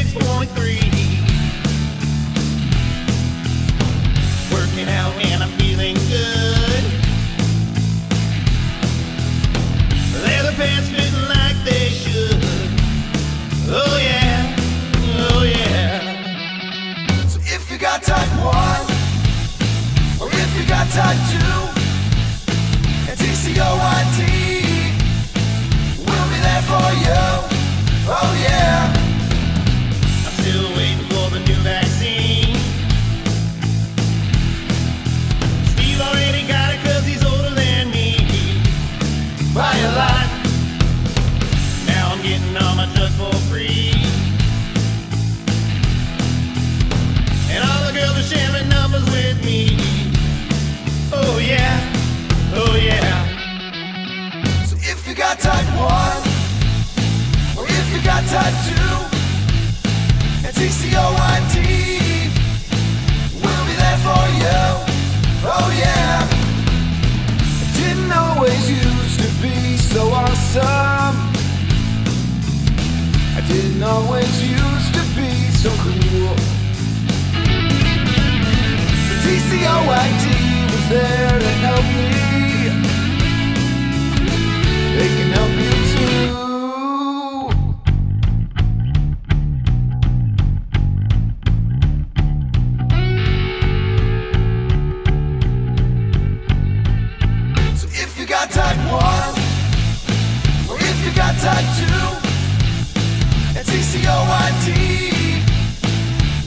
96.3. Working out and I'm feeling good. Leather pants fitting like they should. Oh yeah, oh yeah. So if you got type 1, or if you got type 2, and TCOYT, we'll be there for you. Oh yeah. I'm still waiting for the new vaccine. Steve already got it 'cause he's older than me by a lot. Now I'm getting all my drugs for free. And all the girls are sharing numbers with me. Oh yeah, oh yeah. So if you got type 1, or if you got type 2, and TCOYT, we'll be there for you. Oh yeah. It didn't always used to be so awesome. I didn't always used to be so cool. The TCOYT was there to help me. They can help you too. So if you got type 1, or if you got type 2, and TCOYT,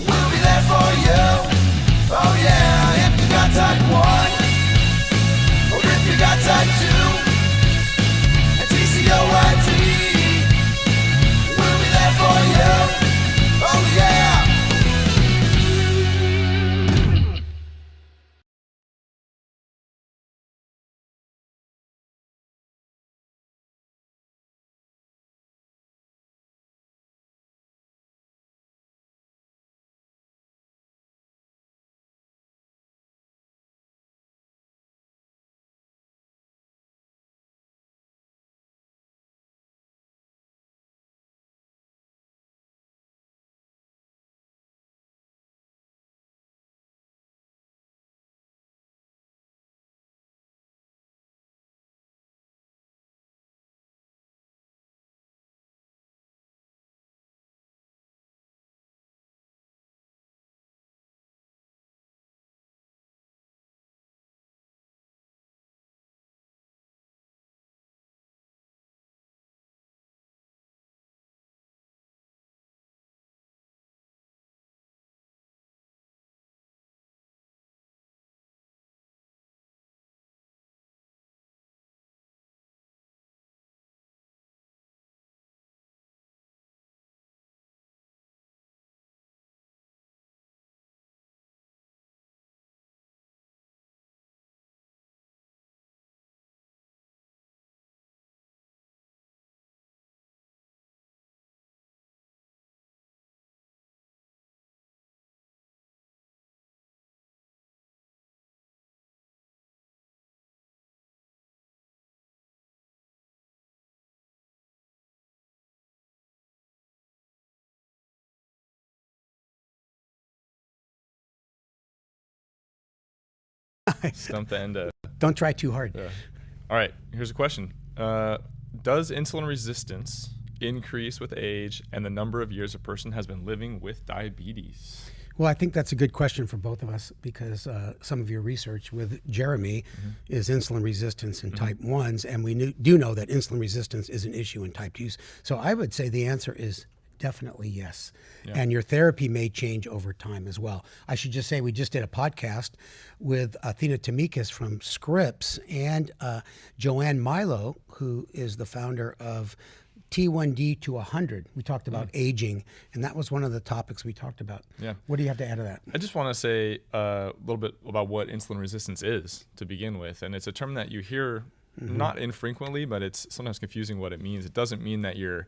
we'll be there for you. Oh yeah, if you got type 1, or if you got type 2, and TCOYT, we'll be there for you. Oh yeah. Stump the endo. Don't try too hard. Yeah. All right, here's a question. Does insulin resistance increase with age and the number of years a person has been living with diabetes? Well, I think that's a good question for both of us because some of your research with Jeremy is insulin resistance in type 1s, and we do know that insulin resistance is an issue in type 2s. So I would say the answer is definitely yes. Yeah. And your therapy may change over time as well. I should just say we just did a podcast with Athena Tamikis from Scripps and Joanne Milo, who is the founder of T1D to 100. We talked about aging, and that was one of the topics we talked about. Yeah. What do you have to add to that? I just want to say a little bit about what insulin resistance is to begin with. And it's a term that you hear not infrequently, but it's sometimes confusing what it means. It doesn't mean that you're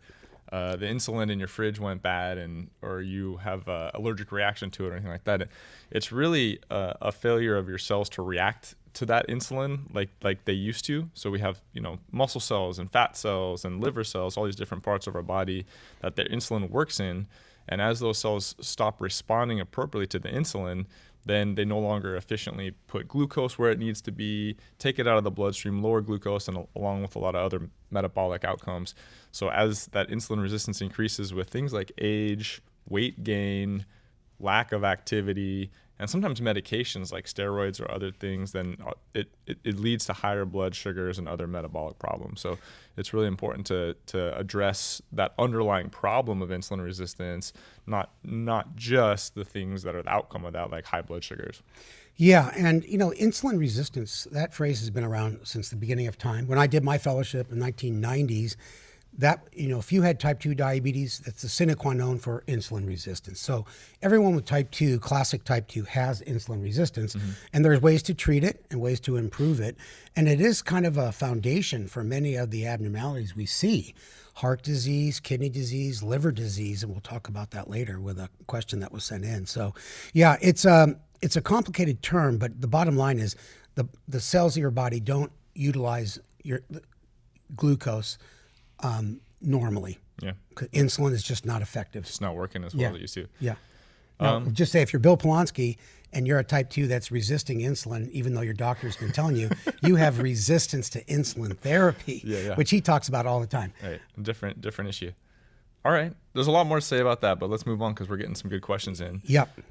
the insulin in your fridge went bad or you have an allergic reaction to it or anything like that. It's really a failure of your cells to react to that insulin like they used to. So we have, muscle cells and fat cells and liver cells, all these different parts of our body that their insulin works in. And as those cells stop responding appropriately to the insulin, then they no longer efficiently put glucose where it needs to be, take it out of the bloodstream, lower glucose, and along with a lot of other metabolic outcomes. So as that insulin resistance increases with things like age, weight gain, lack of activity, and sometimes medications like steroids or other things, then it leads to higher blood sugars and other metabolic problems. So it's really important to address that underlying problem of insulin resistance, not just the things that are the outcome of that, like high blood sugars. Yeah, and insulin resistance, that phrase has been around since the beginning of time. When I did my fellowship in the 1990s, that, if you had type 2 diabetes, that's the sine qua non for insulin resistance. So everyone with type 2, classic type 2, has insulin resistance, and there's ways to treat it and ways to improve it. And it is kind of a foundation for many of the abnormalities we see: heart disease, kidney disease, liver disease, and we'll talk about that later with a question that was sent in. So yeah, it's a complicated term, but the bottom line is the cells of your body don't utilize your glucose normally. Yeah. Insulin is just not effective. It's not working as well as it used to. Yeah. No, just say if you're Bill Polanski and you're a type 2 that's resisting insulin, even though your doctor's been telling you, you have resistance to insulin therapy, which he talks about all the time. Right. Different issue. All right. There's a lot more to say about that, but let's move on because we're getting some good questions in. Yep.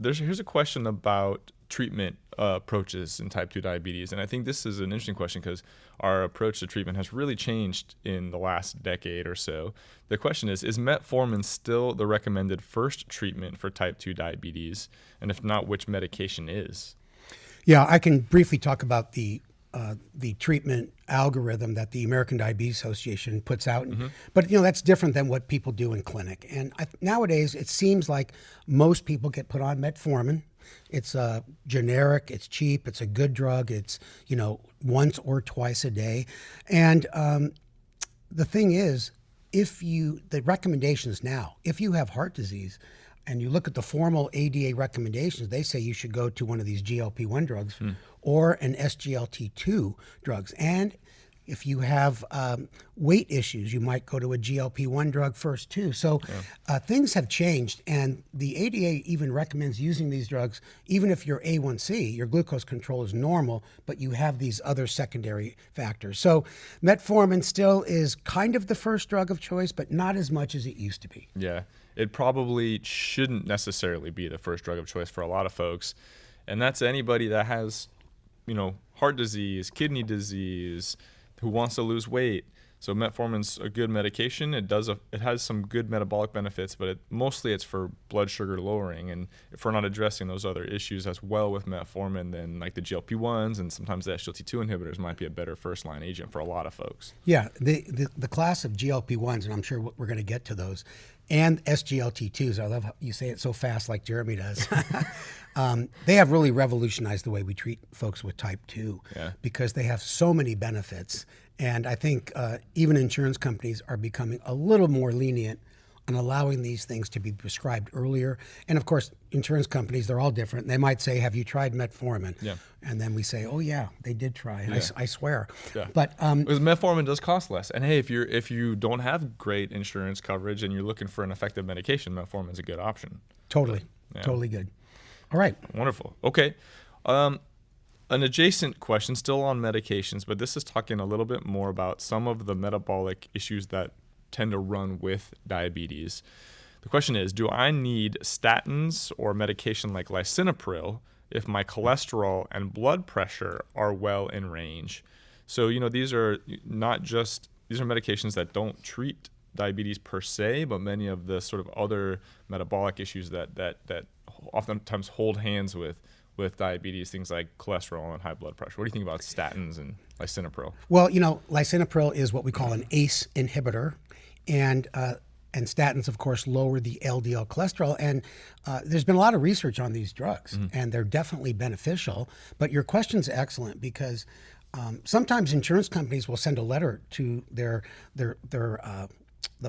Here's a question about treatment approaches in type 2 diabetes. And I think this is an interesting question because our approach to treatment has really changed in the last decade or so. The question is metformin still the recommended first treatment for type 2 diabetes? And if not, which medication is? Yeah, I can briefly talk about the treatment algorithm that the American Diabetes Association puts out. But, that's different than what people do in clinic. And nowadays, it seems like most people get put on metformin. It's generic, it's cheap, it's a good drug, it's, once or twice a day. And the thing is, the recommendations now, if you have heart disease and you look at the formal ADA recommendations, they say you should go to one of these GLP-1 drugs or an SGLT2 drugs. And if you have weight issues, you might go to a GLP-1 drug first too. So things have changed, and the ADA even recommends using these drugs even if your A1C, your glucose control, is normal, but you have these other secondary factors. So metformin still is kind of the first drug of choice, but not as much as it used to be. Yeah, it probably shouldn't necessarily be the first drug of choice for a lot of folks, and that's anybody that has, heart disease, kidney disease, who wants to lose weight. So metformin's a good medication. It has some good metabolic benefits, but mostly it's for blood sugar lowering. And if we're not addressing those other issues as well with metformin, then like the GLP-1s and sometimes the SGLT2 inhibitors might be a better first line agent for a lot of folks. Yeah, the class of GLP-1s, and I'm sure we're going to get to those, and SGLT2s, I love how you say it so fast like Jeremy does. They have really revolutionized the way we treat folks with type 2 because they have so many benefits. And I think even insurance companies are becoming a little more lenient on allowing these things to be prescribed earlier. And of course, insurance companies, they're all different. They might say, have you tried metformin? Yeah. And then we say, oh yeah, they did try. Yeah. I swear. Yeah. But because metformin does cost less. And hey, if you don't have great insurance coverage and you're looking for an effective medication, metformin is a good option. Totally. Totally good. All right. Wonderful. Okay. An adjacent question, still on medications, but this is talking a little bit more about some of the metabolic issues that tend to run with diabetes. The question is, do I need statins or medication like lisinopril if my cholesterol and blood pressure are well in range? So, these are medications that don't treat diabetes per se, but many of the sort of other metabolic issues that oftentimes hold hands with diabetes, things like cholesterol and high blood pressure. What do you think about statins and lisinopril? Well, lisinopril is what we call an ACE inhibitor, and statins, of course, lower the LDL cholesterol. And there's been a lot of research on these drugs, and they're definitely beneficial. But your question's excellent because sometimes insurance companies will send a letter to the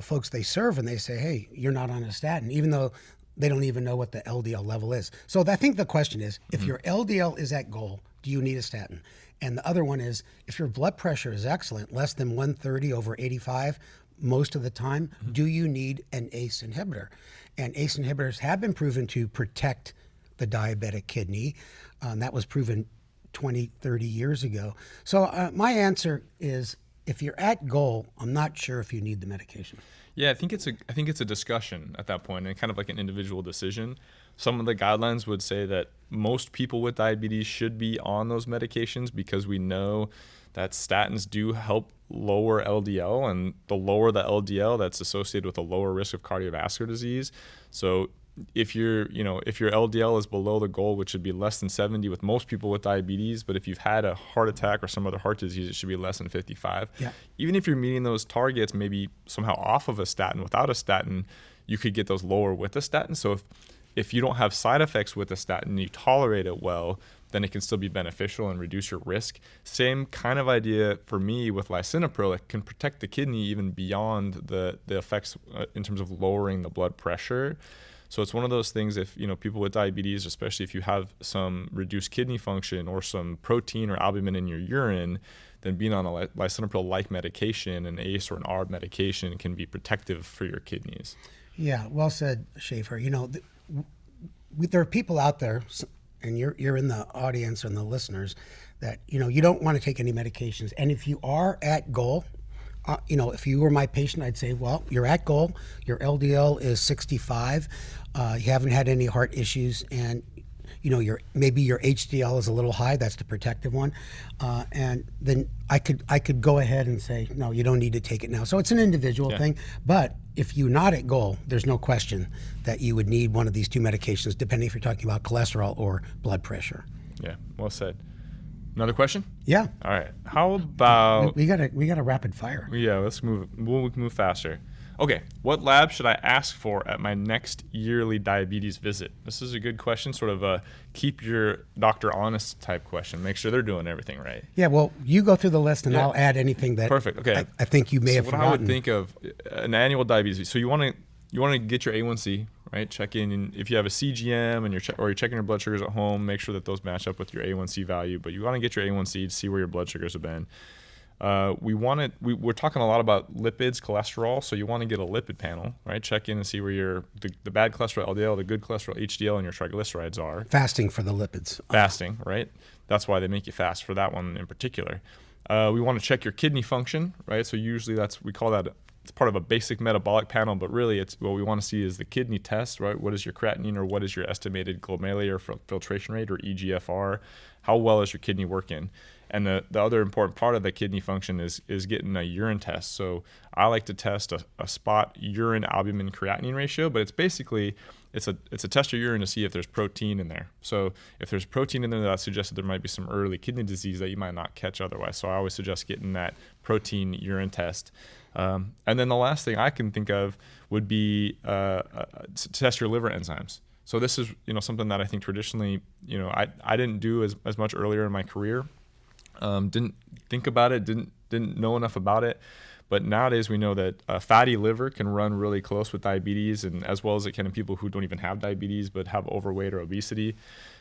folks they serve, and they say, hey, you're not on a statin, even though they don't even know what the LDL level is. So I think the question is, if your LDL is at goal, do you need a statin? And the other one is, if your blood pressure is excellent, less than 130/85, most of the time, do you need an ACE inhibitor? And ACE inhibitors have been proven to protect the diabetic kidney. That was proven 20, 30 years ago. So my answer is, if you're at goal, I'm not sure if you need the medication. Yeah, I think it's a discussion at that point, and kind of like an individual decision. Some of the guidelines would say that most people with diabetes should be on those medications because we know that statins do help lower LDL, and the lower the LDL, that's associated with a lower risk of cardiovascular disease. So if your LDL is below the goal, which should be less than 70 with most people with diabetes, but if you've had a heart attack or some other heart disease, it should be less than 55. Yeah. Even if you're meeting those targets, maybe somehow off of a statin, without a statin, you could get those lower with a statin. So if you don't have side effects with a statin and you tolerate it well, then it can still be beneficial and reduce your risk. Same kind of idea for me with lisinopril. It can protect the kidney even beyond the effects in terms of lowering the blood pressure. So it's one of those things, if people with diabetes, especially if you have some reduced kidney function or some protein or albumin in your urine, then being on a lisinopril-like medication, an ACE or an ARB medication, can be protective for your kidneys. Yeah, well said, Schaefer. There are people out there, and you're in the audience and the listeners, that you don't want to take any medications. And if you are at goal, if you were my patient, I'd say, well, you're at goal. Your LDL is 65. You haven't had any heart issues, and maybe your HDL is a little high. That's the protective one, and then I could go ahead and say, no, you don't need to take it now. So it's an individual thing. But if you're not at goal, there's no question that you would need one of these two medications, depending if you're talking about cholesterol or blood pressure. Yeah, well said. Another question? Yeah. All right. How about we got a rapid fire? Yeah, let's move. We'll move faster. Okay. What lab should I ask for at my next yearly diabetes visit? This is a good question, sort of a keep your doctor honest type question. Make sure they're doing everything right. Yeah. Well, you go through the list, and I'll add anything that. Perfect. Okay. I think you may have forgotten. What I would think of an annual diabetes. So you want to get your A1C. Right, check in, and if you have a CGM and you're checking your blood sugars at home, make sure that those match up with your A1C value. But you want to get your A1C to see where your blood sugars have been. We're talking a lot about lipids, cholesterol, so you want to get a lipid panel, right? Check in and see where the bad cholesterol LDL, the good cholesterol HDL, and your triglycerides are. Fasting for the lipids. Fasting, right? That's why they make you fast for that one in particular. We want to check your kidney function, right? So usually we call that. It's part of a basic metabolic panel, but really it's what we want to see is the kidney test, right? What is your creatinine, or what is your estimated glomerular filtration rate, or EGFR? How well is your kidney working? And the other important part of the kidney function is getting a urine test. So I like to test a spot urine albumin creatinine ratio, but it's basically it's a test of urine to see if there's protein in there. So if there's protein in there, that suggests that there might be some early kidney disease that you might not catch otherwise. So I always suggest getting that protein urine test. And then the last thing I can think of would be to test your liver enzymes. So this is something that I think traditionally I didn't do as much earlier in my career. Didn't think about it, didn't know enough about it. But nowadays we know that fatty liver can run really close with diabetes, and as well as it can in people who don't even have diabetes but have overweight or obesity.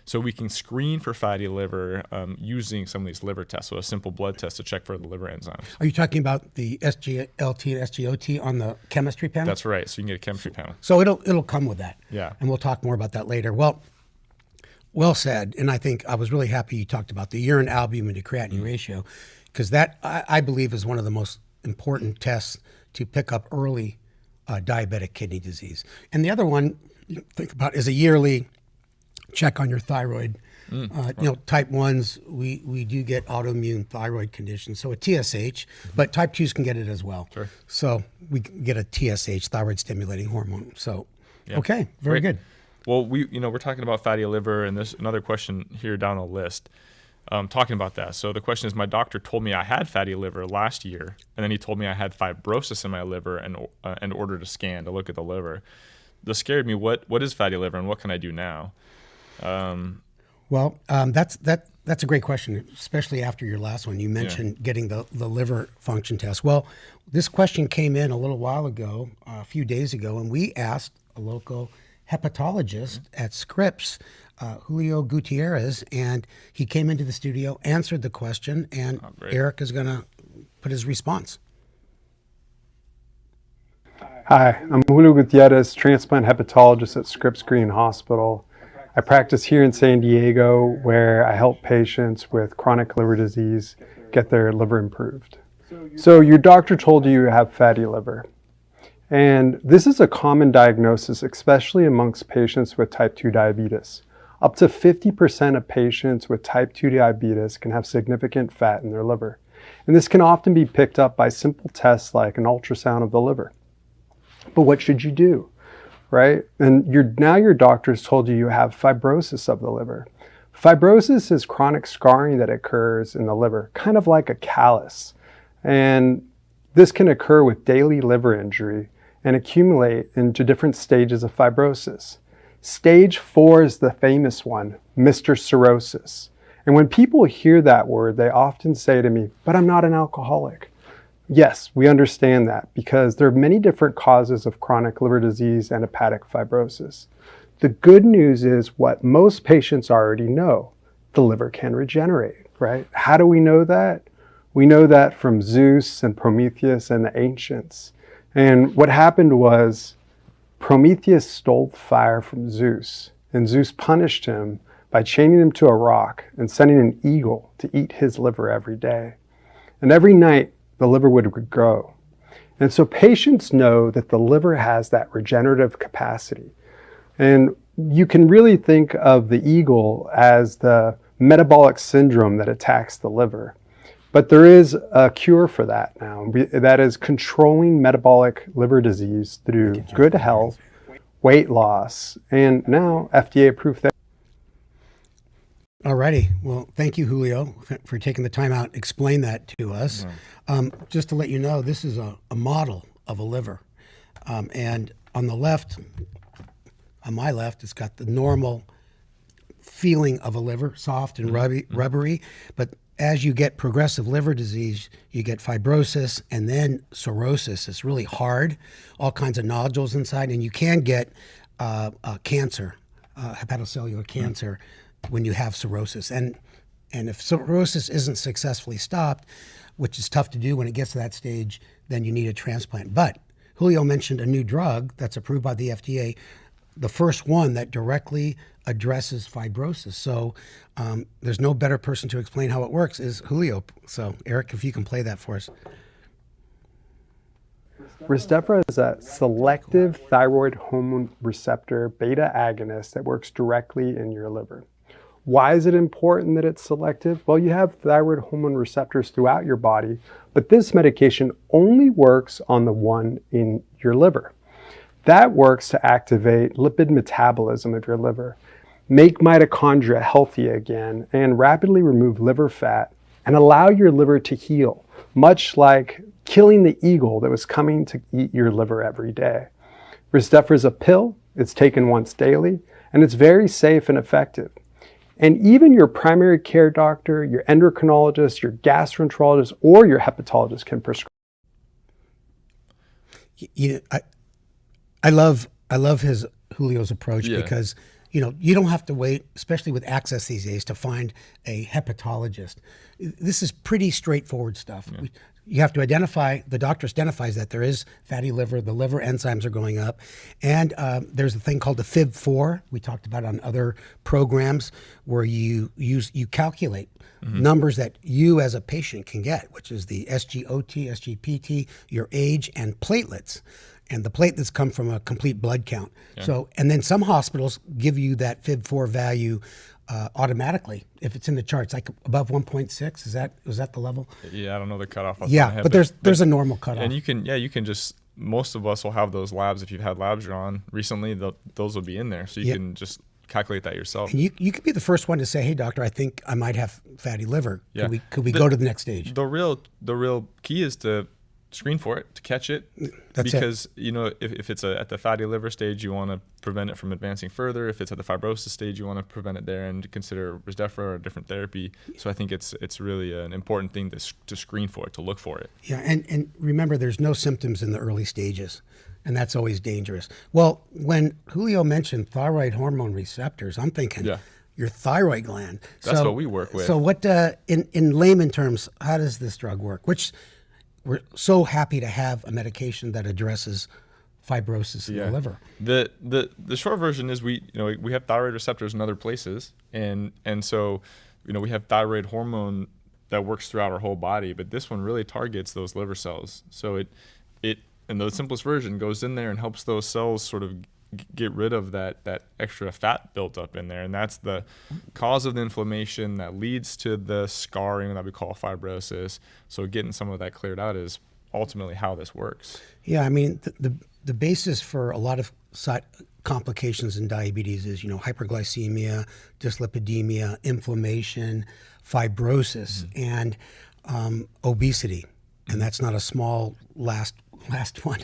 So we can screen for fatty liver using some of these liver tests. So a simple blood test to check for the liver enzymes. Are you talking about the SGLT and SGOT on the chemistry panel? That's right. So you can get a chemistry panel. So it'll come with that. Yeah. And we'll talk more about that later. Well said. And I think I was really happy you talked about the urine albumin to creatinine ratio, because that I believe is one of the most important tests to pick up early diabetic kidney disease. And the other one you think about is a yearly check on your thyroid. Type 1s, we do get autoimmune thyroid conditions, so a TSH, but type 2s can get it as well. Sure. So we get a TSH, thyroid stimulating hormone. So, Yeah. Okay, very good. Well, we're talking about fatty liver, and there's another question here down the list talking about that. So the question is, my doctor told me I had fatty liver last year, and then he told me I had fibrosis in my liver and ordered a scan to look at the liver. This scared me. What is fatty liver, and what can I do now? That's a great question, especially after your last one. You mentioned getting the liver function test. Well, this question came in a little while ago, a few days ago, and we asked a local hepatologist at Scripps, Julio Gutierrez, and he came into the studio, answered the question, and Eric is going to put his response. Hi, I'm Julio Gutierrez, transplant hepatologist at Scripps Green Hospital. I practice here in San Diego, where I help patients with chronic liver disease get their liver improved. So your doctor told you have fatty liver. And this is a common diagnosis, especially amongst patients with type 2 diabetes. Up to 50% of patients with type 2 diabetes can have significant fat in their liver. And this can often be picked up by simple tests like an ultrasound of the liver. But what should you do, right? And now your doctor's told you have fibrosis of the liver. Fibrosis is chronic scarring that occurs in the liver, kind of like a callus. And this can occur with daily liver injury and accumulate into different stages of fibrosis. Stage 4 is the famous one, Mr. Cirrhosis. And when people hear that word, they often say to me, but I'm not an alcoholic. Yes, we understand that because there are many different causes of chronic liver disease and hepatic fibrosis. The good news is what most patients already know, the liver can regenerate, right? How do we know that? We know that from Zeus and Prometheus and the ancients. And what happened was Prometheus stole fire from Zeus, and Zeus punished him by chaining him to a rock and sending an eagle to eat his liver every day. And every night, the liver would grow. And so patients know that the liver has that regenerative capacity. And you can really think of the eagle as the metabolic syndrome that attacks the liver. But there is a cure for that now. That is controlling metabolic liver disease through good health, weight loss, and now FDA-approved therapy. Alrighty. Well, thank you, Julio, for taking the time out to explain that to us. Just to let you know, this is a model of a liver. And on the left, on my left, it's got the normal feeling of a liver, soft and rubbery. But as you get progressive liver disease, you get fibrosis and then cirrhosis. It's really hard, all kinds of nodules inside, and you can get cancer, hepatocellular cancer, when you have cirrhosis. And if cirrhosis isn't successfully stopped, which is tough to do when it gets to that stage, then you need a transplant. But Julio mentioned a new drug that's approved by the FDA, the first one that directly addresses fibrosis. So there's no better person to explain how it works is Julio. So Eric, if you can play that for us. Rezdiffra is a selective thyroid hormone receptor beta agonist that works directly in your liver. Why is it important that it's selective? Well, you have thyroid hormone receptors throughout your body, but this medication only works on the one in your liver. That works to activate lipid metabolism of your liver, make mitochondria healthy again, and rapidly remove liver fat and allow your liver to heal, much like killing the eagle that was coming to eat your liver every day. Rezdiffra is a pill, it's taken once daily, and it's very safe and effective. And even your primary care doctor, your endocrinologist, your gastroenterologist, or your hepatologist can prescribe. You know, I love Julio's approach because you don't have to wait, especially with access these days, to find a hepatologist. This is pretty straightforward stuff. Yeah. You have to identify, the doctor identifies that there is fatty liver, the liver enzymes are going up, and there's a thing called the FIB4, we talked about on other programs, where you calculate numbers that you as a patient can get, which is the SGOT, SGPT, your age, and platelets. And the platelets come from a complete blood count. Yeah. So, and then some hospitals give you that FIB4 value automatically if it's in the charts, like above 1.6. Is that the level? Yeah, I don't know the cutoff. Yeah, but there's a normal cutoff. And you can just, most of us will have those labs. If you've had labs drawn recently, those will be in there, so you can just calculate that yourself. And you could be the first one to say, "Hey, doctor, I think I might have fatty liver. Yeah. Could we go to the next stage?" The real key is to screen for it, to catch it. Because if it's at the fatty liver stage, you want to prevent it from advancing further. If it's at the fibrosis stage, you want to prevent it there and consider Rezdiffra or a different therapy. So I think it's really an important thing to screen for it, to look for it. Yeah, and remember, there's no symptoms in the early stages, and that's always dangerous. Well, when Julio mentioned thyroid hormone receptors, I'm thinking your thyroid gland. That's what we work with. So what, in layman terms, how does this drug work? Which we're so happy to have a medication that addresses fibrosis in the liver. The short version is we have thyroid receptors in other places, and so we have thyroid hormone that works throughout our whole body, but this one really targets those liver cells. So it in the simplest version goes in there and helps those cells sort of get rid of that extra fat built up in there, and that's the cause of the inflammation that leads to the scarring that we call fibrosis. So getting some of that cleared out is ultimately how this works. Yeah, I mean, the basis for a lot of side complications in diabetes is, hyperglycemia, dyslipidemia, inflammation, fibrosis, and obesity. And that's not a small last one.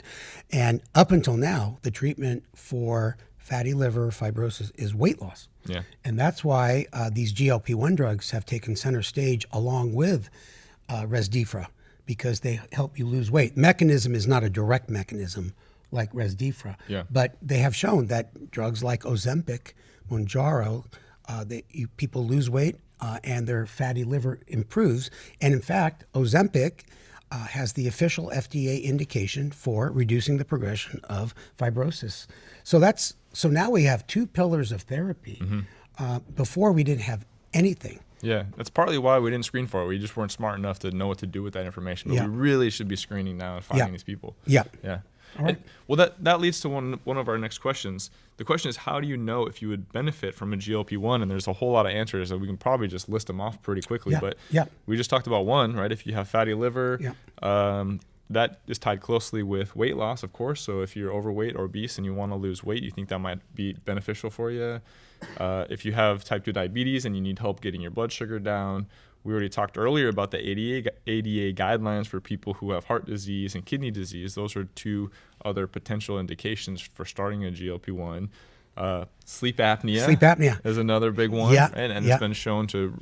And up until now, the treatment for fatty liver fibrosis is weight loss. Yeah. And that's why these GLP-1 drugs have taken center stage along with Resdifra, because they help you lose weight. Mechanism is not a direct mechanism like Resdifra, but they have shown that drugs like Ozempic, Mounjaro, people lose weight and their fatty liver improves. And in fact, Ozempic has the official FDA indication for reducing the progression of fibrosis. So now we have two pillars of therapy. Before we didn't have anything. Yeah, that's partly why we didn't screen for it. We just weren't smart enough to know what to do with that information. But we really should be screening now and finding these people. Yeah. All right. Well, that leads to one of our next questions. The question is, how do you know if you would benefit from a GLP-1? And there's a whole lot of answers that we can probably just list them off pretty quickly. But we just talked about one, right? If you have fatty liver, that is tied closely with weight loss, of course. So if you're overweight or obese and you want to lose weight, you think that might be beneficial for you. If you have type 2 diabetes and you need help getting your blood sugar down, we already talked earlier about the ADA guidelines for people who have heart disease and kidney disease. Those are two other potential indications for starting a GLP-1. Sleep apnea is another big one, and it's been shown to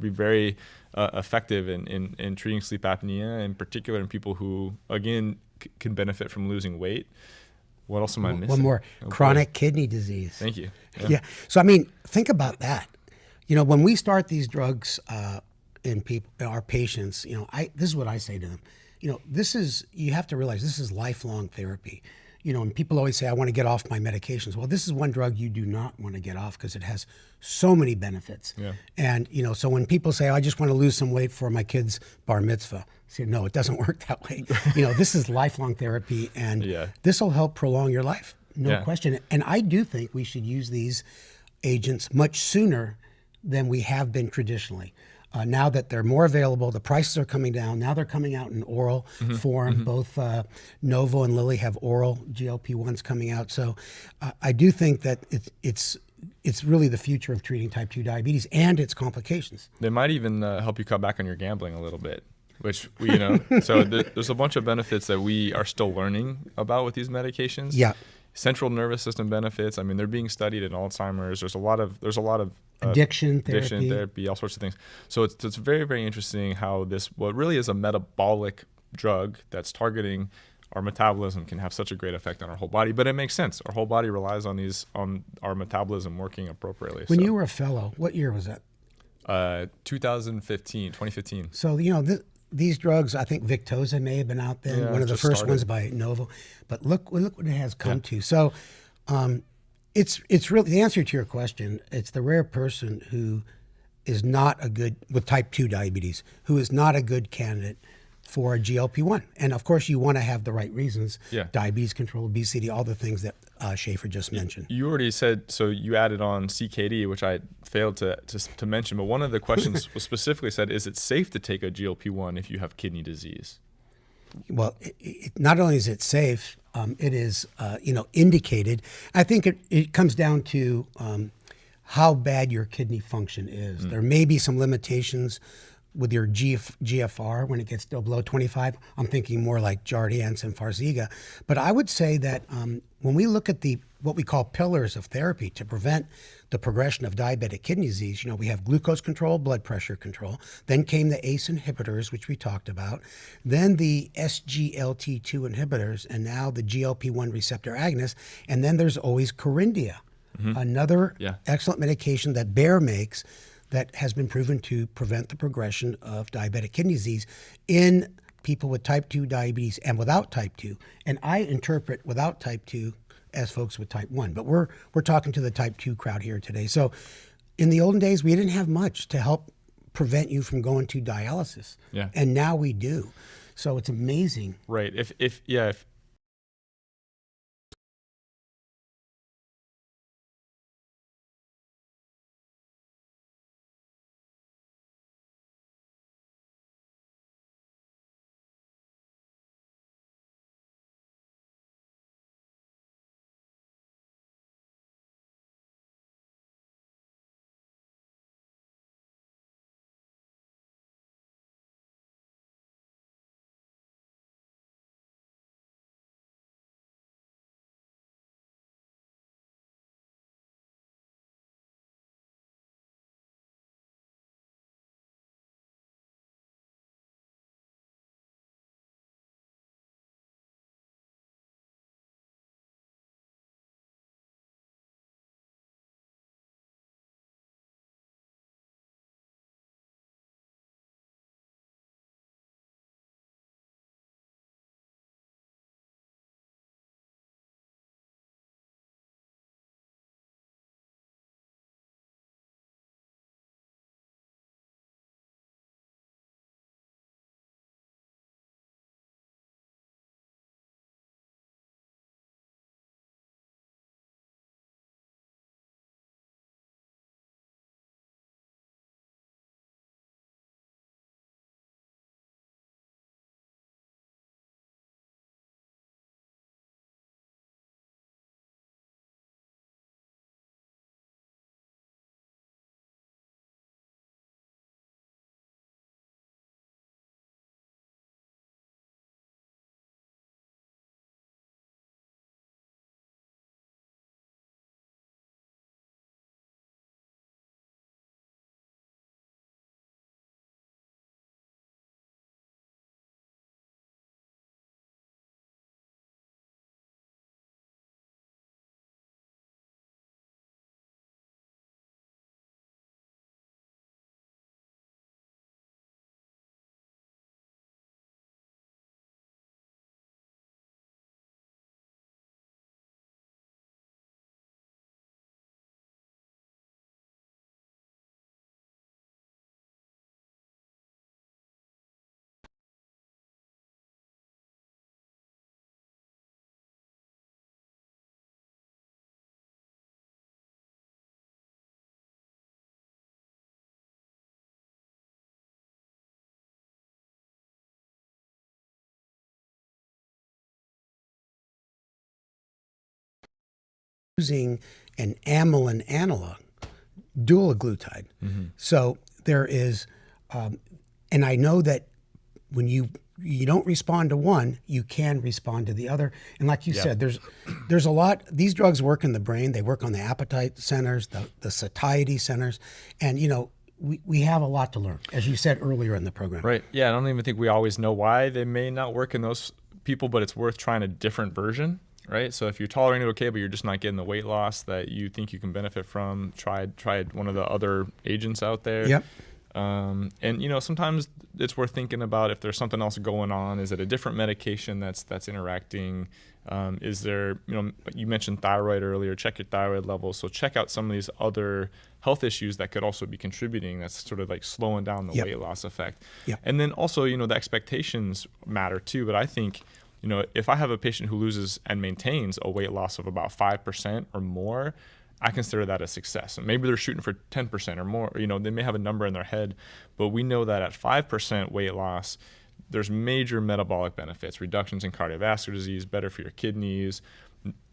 be very effective in treating sleep apnea, in particular in people who, again, can benefit from losing weight. What else am I missing? One more, chronic kidney disease. Thank you. Yeah. So, I mean, think about that. When we start these drugs in our patients, this is what I say to them. You have to realize this is lifelong therapy. And people always say, I want to get off my medications. Well, this is one drug you do not want to get off because it has so many benefits. Yeah. And, so when people say, I just want to lose some weight for my kid's bar mitzvah, I say, no, it doesn't work that way. This is lifelong therapy, and this will help prolong your life, no question. And I do think we should use these agents much sooner than we have been traditionally. Now that they're more available, the prices are coming down. Now they're coming out in oral form. Both Novo and Lilly have oral GLP-1s coming out. So I do think that it's really the future of treating type 2 diabetes and its complications. They might even help you cut back on your gambling a little bit, which so there's a bunch of benefits that we are still learning about with these medications. Yeah. Central nervous system benefits. I mean, they're being studied in Alzheimer's. There's a lot of addiction therapy, all sorts of things. So it's very, very interesting how what really is a metabolic drug that's targeting our metabolism can have such a great effect on our whole body. But it makes sense. Our whole body relies on our metabolism working appropriately. When you were a fellow, what year was that? 2015. So these drugs, I think Victoza may have been out then, one of the first ones by Novo. But look what it has come to. So it's really, the answer to your question, it's the rare person who is not with type 2 diabetes, who is not a good candidate for a GLP-1. And of course, you want to have the right reasons, diabetes control, obesity, all the things that Schaefer just mentioned. You already said, so you added on CKD, which I failed to mention, but one of the questions was specifically said, is it safe to take a GLP-1 if you have kidney disease? Well, not only is it safe, it is indicated. I think it comes down to how bad your kidney function is. There may be some limitations with your GFR when it gets below 25. I'm thinking more like Jardiance and Farxiga. But I would say that when we look at what we call pillars of therapy to prevent the progression of diabetic kidney disease, we have glucose control, blood pressure control. Then came the ACE inhibitors, which we talked about. Then the SGLT2 inhibitors, and now the GLP-1 receptor agonists. And then there's always Corindia, another excellent medication that Bayer makes that has been proven to prevent the progression of diabetic kidney disease in people with type 2 diabetes and without type 2. And I interpret without type 2 as folks with type 1. But we're talking to the type 2 crowd here today. So in the olden days, we didn't have much to help prevent you from going to dialysis. Yeah. And now we do. So it's amazing. Right. If using an amylin analog, dulaglutide. So there is, and I know that when you don't respond to one, you can respond to the other. And like you said, there's a lot. These drugs work in the brain. They work on the appetite centers, the satiety centers, and we have a lot to learn, as you said earlier in the program. Right. Yeah. I don't even think we always know why they may not work in those people, but it's worth trying a different version. Right. So if you're tolerating it okay, but you're just not getting the weight loss that you think you can benefit from, try one of the other agents out there. Yep. And sometimes it's worth thinking about if there's something else going on. Is it a different medication that's interacting? Is there, you mentioned thyroid earlier, check your thyroid levels. So check out some of these other health issues that could also be contributing. That's sort of like slowing down the weight loss effect. Yep. And then also, the expectations matter too. But I think, if I have a patient who loses and maintains a weight loss of about 5% or more, I consider that a success. And maybe they're shooting for 10% or more. They may have a number in their head, but we know that at 5% weight loss, there's major metabolic benefits, reductions in cardiovascular disease, better for your kidneys,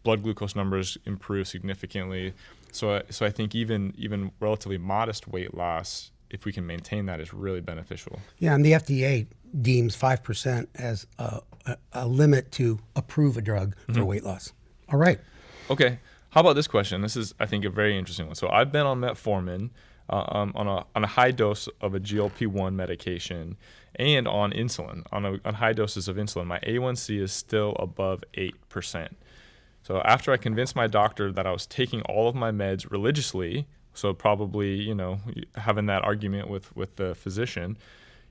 blood glucose numbers improve significantly. So I think even relatively modest weight loss, if we can maintain that, is really beneficial. Yeah, and the FDA deems 5% as a limit to approve a drug for weight loss. All right. Okay. How about this question? This is, I think, a very interesting one. So I've been on metformin on a high dose of a GLP-1 medication and on insulin, on high doses of insulin. My A1C is still above 8%. So after I convinced my doctor that I was taking all of my meds religiously, so probably, having that argument with the physician,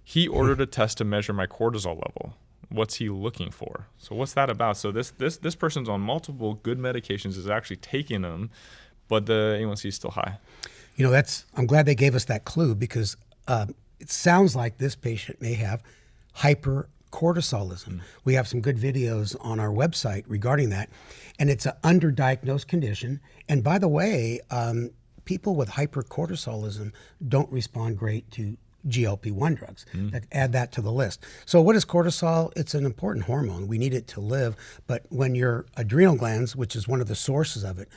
He ordered a test to measure my cortisol level. What's he looking for? So what's that about? So this person's on multiple good medications, is actually taking them, but the A1C is still high. You know, I'm glad they gave us that clue, because it sounds like this patient may have hypercortisolism. We have some good videos on our website regarding that, and it's an underdiagnosed condition. And by the way, people with hypercortisolism don't respond great to GLP-1 drugs. Add that to the list. So what is cortisol? It's an important hormone. We need it to live, but when your adrenal glands, which is one of the sources of it,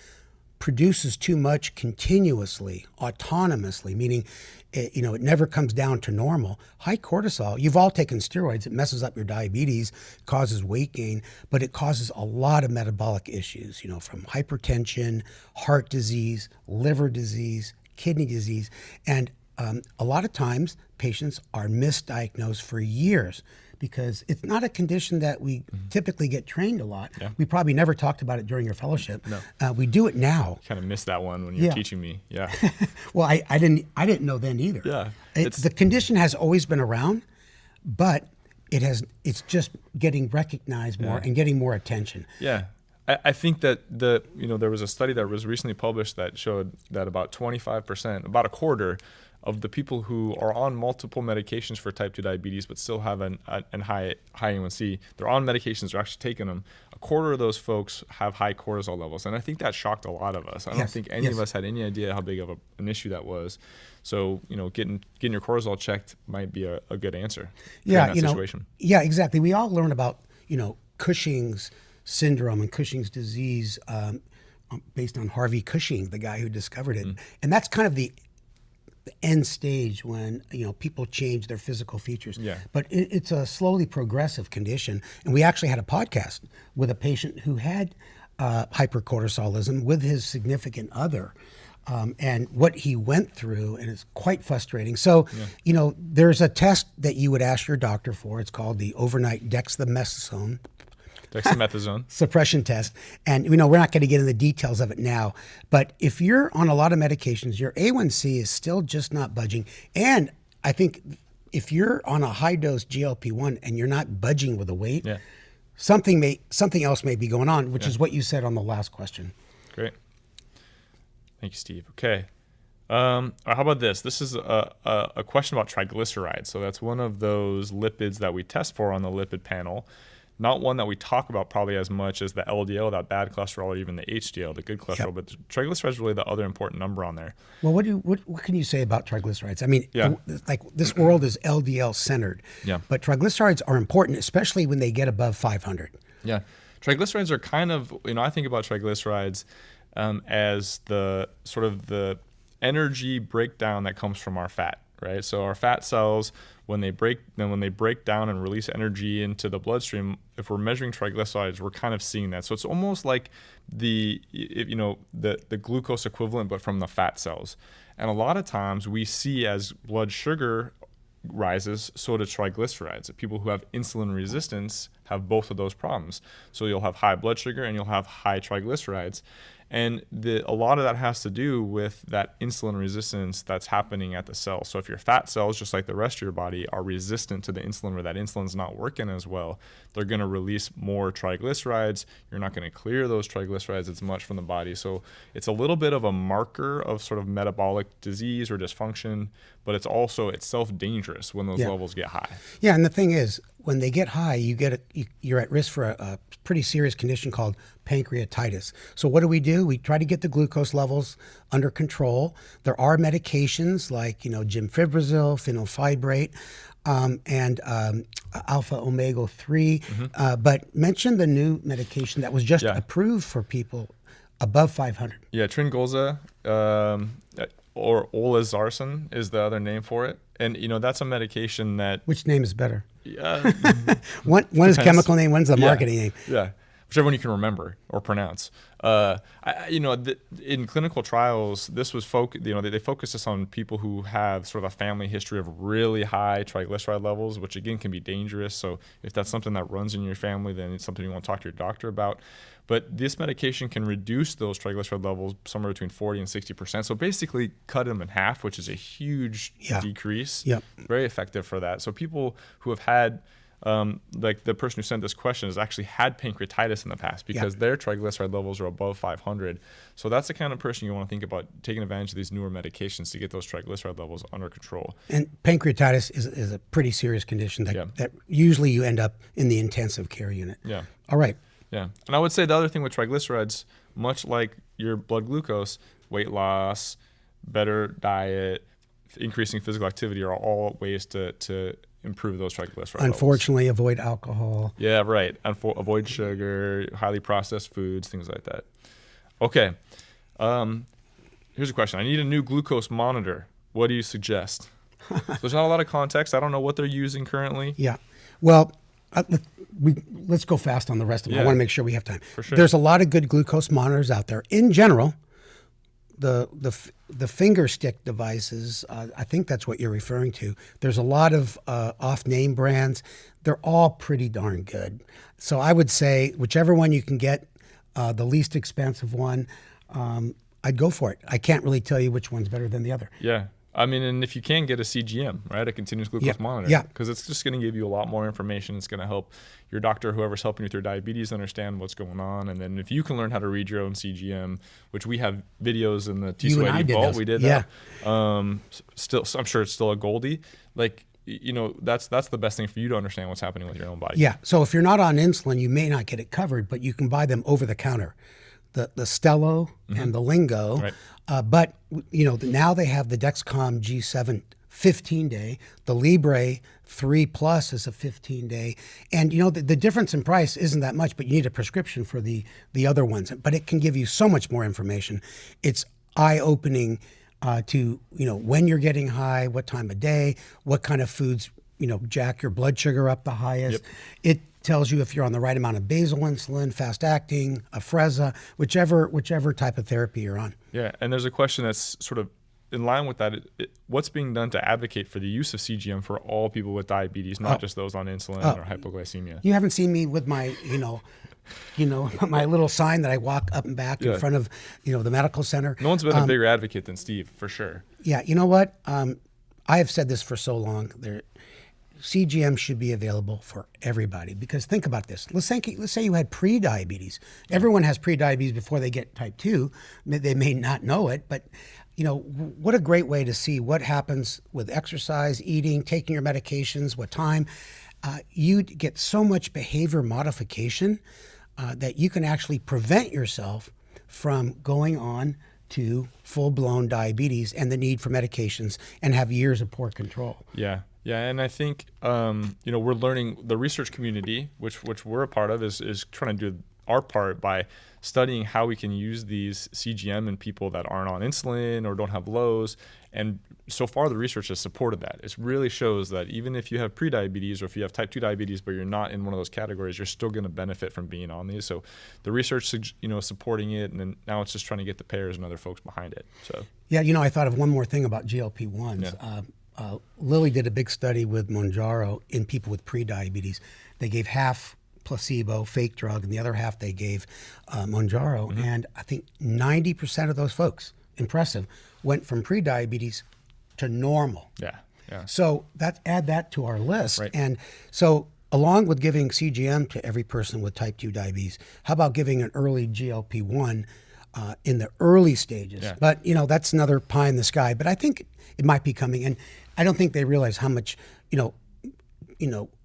produces too much continuously, autonomously, meaning it never comes down to normal. High cortisol, you've all taken steroids, it messes up your diabetes, causes weight gain, but it causes a lot of metabolic issues, from hypertension, heart disease, liver disease, kidney disease, and a lot of times patients are misdiagnosed for years because it's not a condition that we typically get trained a lot. Yeah. We probably never talked about it during your fellowship. No. We do it now. Kind of missed that one when you were teaching me. Yeah. Well, I didn't know then either. Yeah. The condition has always been around, but it's just getting recognized more and getting more attention. Yeah. I think that there was a study that was recently published that showed that about 25%, about a quarter of the people who are on multiple medications for type 2 diabetes but still have an high A1C, they're on medications, they're actually taking them. A quarter of those folks have high cortisol levels, and I think that shocked a lot of us. I don't think any of us had any idea how big of an issue that was. So, getting your cortisol checked might be a good answer in that situation. Yeah, exactly. We all learn about, Cushing's syndrome and Cushing's disease based on Harvey Cushing, the guy who discovered it. And that's kind of the end stage when people change their physical features. Yeah. But it's a slowly progressive condition. And we actually had a podcast with a patient who had hypercortisolism with his significant other. And what he went through, and it's quite frustrating. So, there's a test that you would ask your doctor for. It's called the overnight dexamethasone suppression test. And we're not going to get into the details of it now, but if you're on a lot of medications, your A1C is still just not budging. And I think if you're on a high dose GLP-1 and you're not budging with the weight, something else may be going on, which is what you said on the last question. Great. Thank you, Steve. Okay. How about this? This is a question about triglycerides. So that's one of those lipids that we test for on the lipid panel. Not one that we talk about probably as much as the LDL, that bad cholesterol, or even the HDL, the good cholesterol. But triglycerides is really the other important number on there. Well, what can you say about triglycerides? I mean, like this world is LDL centered. Yeah. But triglycerides are important, especially when they get above 500. Yeah. Triglycerides are kind of, I think about triglycerides as the sort of the energy breakdown that comes from our fat, right? So our fat cells, when they break down and release energy into the bloodstream, if we're measuring triglycerides, we're kind of seeing that. So it's almost like the glucose equivalent, but from the fat cells. And a lot of times we see as blood sugar rises, so do triglycerides. People who have insulin resistance have both of those problems. So you'll have high blood sugar and you'll have high triglycerides. And a lot of that has to do with that insulin resistance that's happening at the cell. So if your fat cells, just like the rest of your body, are resistant to the insulin, or that insulin's not working as well, they're going to release more triglycerides. You're not going to clear those triglycerides as much from the body. So it's a little bit of a marker of sort of metabolic disease or dysfunction, but it's also itself dangerous when those levels get high. Yeah, and the thing is, when they get high, you're at risk for a pretty serious condition called pancreatitis. So what do? We try to get the glucose levels under control. There are medications like gymfibrozil, fenofibrate, and alpha omega 3. But mention the new medication that was just approved for people above 500. Yeah, Tryngolza, or olezarsen is the other name for it. And, that's a medication that... Which name is better? One is chemical name, one's the marketing name. Yeah. whichever one you can remember or pronounce. In clinical trials, this was they focus this on people who have sort of a family history of really high triglyceride levels, which again can be dangerous. So if that's something that runs in your family, then it's something you want to talk to your doctor about. But this medication can reduce those triglyceride levels somewhere between 40 and 60%. So basically cut them in half, which is a huge decrease. Yep. Very effective for that. So people who have had, like the person who sent this question has actually had pancreatitis in the past because their triglyceride levels are above 500. So that's the kind of person you want to think about taking advantage of these newer medications to get those triglyceride levels under control. And pancreatitis is a pretty serious condition that usually you end up in the intensive care unit. Yeah. All right. Yeah. And I would say the other thing with triglycerides, much like your blood glucose, weight loss, better diet, increasing physical activity are all ways to improve those triglyceride Unfortunately, levels. avoid alcohol. Yeah, right. Avoid sugar, highly processed foods, things like that. Okay. Here's a question. I need a new glucose monitor. What do you suggest? So there's not a lot of context. I don't know what they're using currently. Yeah. Well, let's go fast on the rest of it. I want to make sure we have time. For sure. There's a lot of good glucose monitors out there. In general, the finger stick devices, I think that's what you're referring to. There's a lot of off-name brands. They're all pretty darn good. So I would say whichever one you can get, the least expensive one, I'd go for it. I can't really tell you which one's better than the other. Yeah. I mean, and if you can get a CGM, right, a continuous glucose monitor, because it's just going to give you a lot more information. It's going to help your doctor, whoever's helping you with your diabetes, understand what's going on. And then if you can learn how to read your own CGM, which we have videos in the T-Sweaty Vault, we did that. Still, I'm sure it's still a Goldie. Like, that's the best thing for you to understand what's happening with your own body. Yeah. So if you're not on insulin, you may not get it covered, but you can buy them over the counter. The Stello and the Lingo. Right. But, now they have the Dexcom G7 15-day. The Libre 3 Plus is a 15-day. And, the difference in price isn't that much, but you need a prescription for the other ones. But it can give you so much more information. It's eye-opening to, when you're getting high, what time of day, what kind of foods, jack your blood sugar up the highest. It tells you if you're on the right amount of basal insulin, fast acting, Afrezza, whichever type of therapy you're on. Yeah, and there's a question that's sort of in line with that. What's being done to advocate for the use of CGM for all people with diabetes, not just those on insulin or hypoglycemia? You haven't seen me with my, my little sign that I walk up and back in front of, the medical center. No one's been a bigger advocate than Steve, for sure. Yeah, you know what? I have said this for so long. CGM should be available for everybody because think about this. Let's say you had pre-diabetes. Everyone has pre-diabetes before they get type 2. They may not know it, but what a great way to see what happens with exercise, eating, taking your medications, what time. You get so much behavior modification that you can actually prevent yourself from going on to full-blown diabetes and the need for medications and have years of poor control. Yeah. Yeah, and I think we're learning. The research community, which we're a part of, is trying to do our part by studying how we can use these CGM in people that aren't on insulin or don't have lows. And so far, the research has supported that. It really shows that even if you have prediabetes or if you have type 2 diabetes, but you're not in one of those categories, you're still going to benefit from being on these. So the research, supporting it, and then now it's just trying to get the payers and other folks behind it. So I thought of one more thing about GLP-1s. Yeah. Lilly did a big study with Mounjaro in people with prediabetes. They gave half placebo, fake drug, and the other half they gave Mounjaro. Mm-hmm. And I think 90% of those folks, impressive, went from prediabetes to normal. Yeah. So add that to our list. Right. And so along with giving CGM to every person with type 2 diabetes, how about giving an early GLP-1 in the early stages? Yeah. But, that's another pie in the sky. But I think it might be coming. And I don't think they realize how much,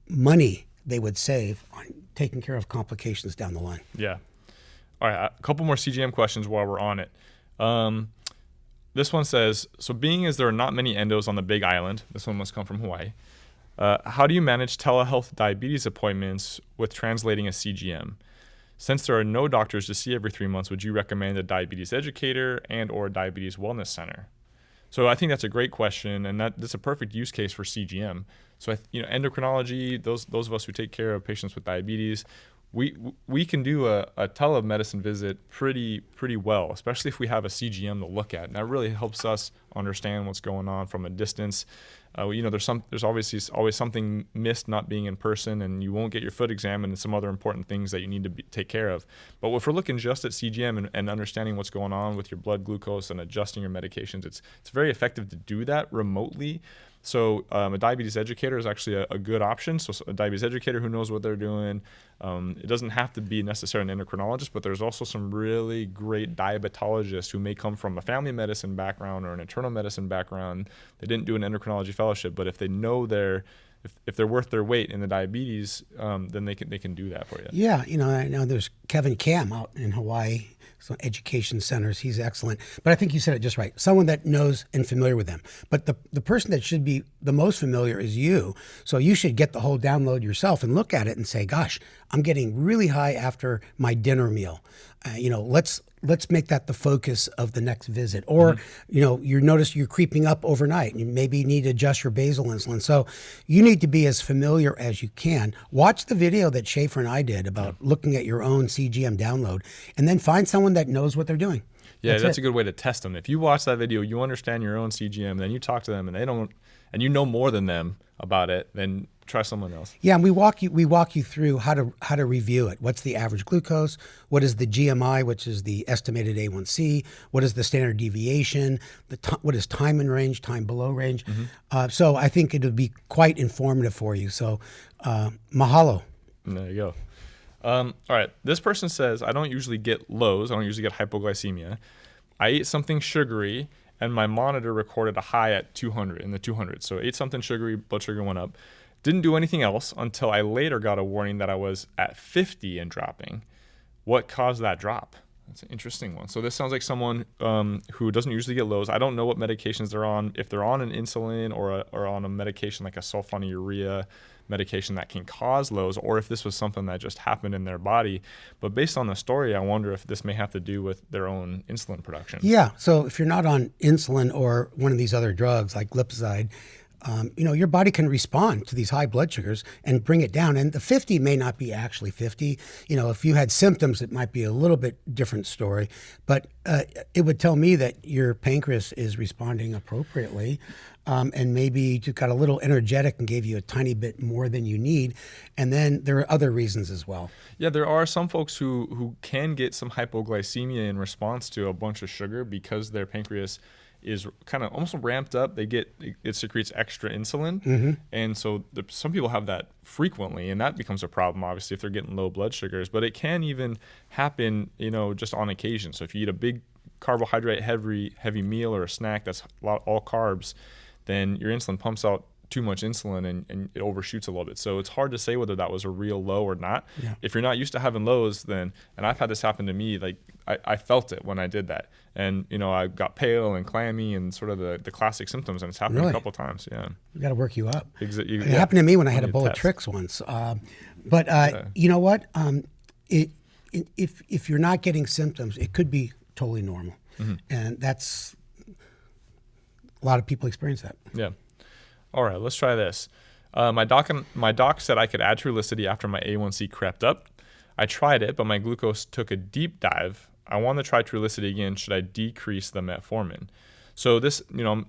money they would save on taking care of complications down the line. Yeah. All right. A couple more CGM questions while we're on it. This one says, so being as there are not many endos on the Big Island, this one must come from Hawaii, how do you manage telehealth diabetes appointments with translating a CGM? Since there are no doctors to see every 3 months, would you recommend a diabetes educator and or a diabetes wellness center? So I think that's a great question, and that's a perfect use case for CGM. So endocrinology, those of us who take care of patients with diabetes, we can do a telemedicine visit pretty well, especially if we have a CGM to look at. And that really helps us understand what's going on from a distance. There's obviously always something missed not being in person, and you won't get your foot examined and some other important things that you need to take care of. But if we're looking just at CGM and understanding what's going on with your blood glucose and adjusting your medications, it's very effective to do that remotely. So a diabetes educator is actually a good option. So a diabetes educator who knows what they're doing. It doesn't have to be necessarily an endocrinologist, but there's also some really great diabetologists who may come from a family medicine background or an internal medicine background. They didn't do an endocrinology fellowship, but if they know if they're worth their weight in the diabetes, then they can do that for you. Yeah, I know there's Kevin Kam out in Hawaii, some education centers. He's excellent. But I think you said it just right. Someone that knows and familiar with them. But the person that should be the most familiar is you. So you should get the whole download yourself and look at it and say, gosh, I'm getting really high after my dinner meal. Let's make that the focus of the next visit. Or, you notice you're creeping up overnight and you maybe need to adjust your basal insulin. So you need to be as familiar as you can. Watch the video that Schaefer and I did about looking at your own CGM download, and then find someone that knows what they're doing. Yeah, that's a good way to test them. If you watch that video, you understand your own CGM, then you talk to them and they don't, and you know more than them about it, then try someone else. Yeah, and we walk you through how to review it. What's the average glucose? What is the GMI, which is the estimated A1C? What is the standard deviation? What is time in range, time below range? So I think it would be quite informative for you. So mahalo. There you go. All right, this person says, I don't usually get lows. I don't usually get hypoglycemia. I ate something sugary and my monitor recorded a high at 200, in the 200s. So ate something sugary, blood sugar went up. Didn't do anything else until I later got a warning that I was at 50 and dropping. What caused that drop? That's an interesting one. So this sounds like someone who doesn't usually get lows. I don't know what medications they're on, if they're on an insulin or on a medication like a sulfonylurea medication that can cause lows, or if this was something that just happened in their body. But based on the story, I wonder if this may have to do with their own insulin production. Yeah, so if you're not on insulin or one of these other drugs like glipizide, your body can respond to these high blood sugars and bring it down. And the 50 may not be actually 50. If you had symptoms, it might be a little bit different story. But it would tell me that your pancreas is responding appropriately. And maybe you got a little energetic and gave you a tiny bit more than you need. And then there are other reasons as well. Yeah, there are some folks who can get some hypoglycemia in response to a bunch of sugar because their pancreas is kind of almost ramped up. It secretes extra insulin. And so some people have that frequently, and that becomes a problem, obviously, if they're getting low blood sugars. But it can even happen, just on occasion. So if you eat a big carbohydrate heavy meal or a snack that's all carbs, then your insulin pumps out too much insulin and it overshoots a little bit. So it's hard to say whether that was a real low or not. Yeah. If you're not used to having lows, then, and I've had this happen to me, like I felt it when I did that. And, I got pale and clammy and sort of the classic symptoms, and it's happened a couple of times. Yeah. We got to work you up. It happened to me when I had a bowl of Trix once. You know what? If you're not getting symptoms, it could be totally normal. And that's, a lot of people experience that. Yeah. All right, let's try this. My doc said I could add Trulicity after my A1C crept up. I tried it, but my glucose took a deep dive. I want to try Trulicity again. Should I decrease the metformin? So this, I'm